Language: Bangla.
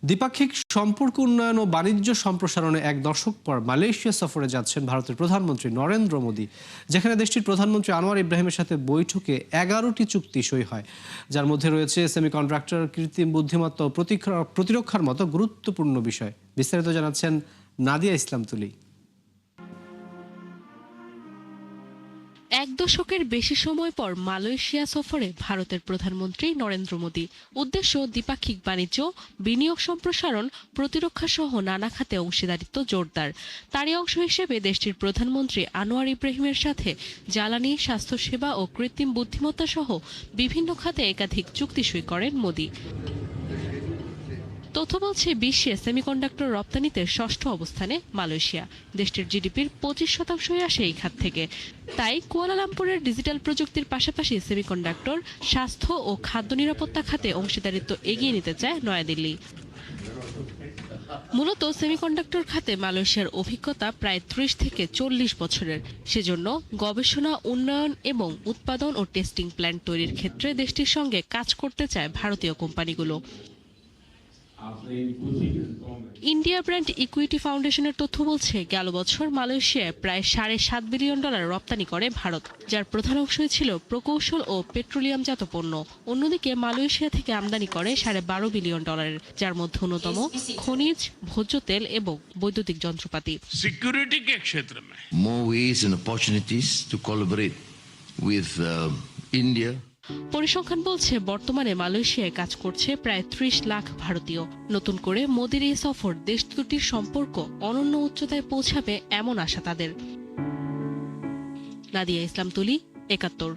দ্বিপাক্ষিক সম্পর্ক উন্নয়ন ও বাণিজ্য সম্প্রসারণে এক দশক পর মালয়েশিয়া সফরে যাচ্ছেন ভারতের প্রধানমন্ত্রী নরেন্দ্র মোদী, যেখানে দেশটির প্রধানমন্ত্রী আনোয়ার ইব্রাহিমের সাথে বৈঠকে 11টি চুক্তি সই হয়, যার মধ্যে রয়েছে সেমিকন্ডাক্টর, কৃত্রিম বুদ্ধিমত্তা ও প্রতিরক্ষার মতো গুরুত্বপূর্ণ বিষয়। বিস্তারিত জানাচ্ছেন নাদিয়া ইসলাম তুলি। এক দশকের বেশি সময় পর মালয়েশিয়া সফরে ভারতের প্রধানমন্ত্রী নরেন্দ্র মোদী। উদ্দেশ্য দ্বিপাক্ষিক বাণিজ্য, বিনিয়োগ সম্প্রসারণ, প্রতিরক্ষা সহ নানা খাতে অংশীদারিত্ব জোরদার। তারই অংশ হিসেবে দেশটির প্রধানমন্ত্রী আনোয়ার ইব্রাহিমের সাথে জ্বালানি, স্বাস্থ্যসেবা ও কৃত্রিম বুদ্ধিমত্তা সহ বিভিন্ন খাতে একাধিক চুক্তি সই করেন মোদী। তথ্য বলছে বিশ্বে সেমিকন্ডাক্টর রপ্তানিতে ষষ্ঠ অবস্থানে মালয়েশিয়া। দেশটির জিডিপির 25% আসে এই খাত থেকে। তাই কুয়ালালামপুরের ডিজিটাল প্রযুক্তির পাশাপাশি সেমিকন্ডাক্টর, স্বাস্থ্য ও খাদ্য নিরাপত্তা খাতে অংশীদারিত্ব এগিয়ে নিতে চায় নয়াদিল্লি। মূলত সেমিকন্ডাক্টর খাতে মালয়েশিয়ার অভিজ্ঞতা প্রায় 30 থেকে 40 বছরের। সেজন্য গবেষণা, উন্নয়ন এবং উৎপাদন ও টেস্টিং প্ল্যান্ট তৈরির ক্ষেত্রে দেশটির সঙ্গে কাজ করতে চায় ভারতীয় কোম্পানিগুলো। ইন্ডিয়া ব্র্যান্ড ইকুইটি ফাউন্ডেশনের তথ্য বলছে, গেল বছর মালয়েশিয়ায় প্রায় $7.5 বিলিয়ন রপ্তানি করে ভারত, যার প্রধান অংশই ছিল প্রকৌশল ও পেট্রোলিয়ামজাত পণ্য। অন্যদিকে মালয়েশিয়া থেকে আমদানি করে $12.5 বিলিয়ন, যার মধ্যে অন্যতম খনিজ, ভোজ্য তেল এবং বৈদ্যুতিক যন্ত্রপাতি। सिक्योरिटी के क्षेत्र में more ways and opportunities to collaborate with India. পরিসংখ্যান বলছে, বর্তমানে মালয়েশিয়ায় কাজ করছে প্রায় 30 লাখ ভারতীয়। নতুন করে মোদির এই সফর দেশ দুটির সম্পর্ক অনন্য উচ্চতায় পৌঁছাবে এমন আশা তাদের। নাদিয়া ইসলাম তুলি, 71।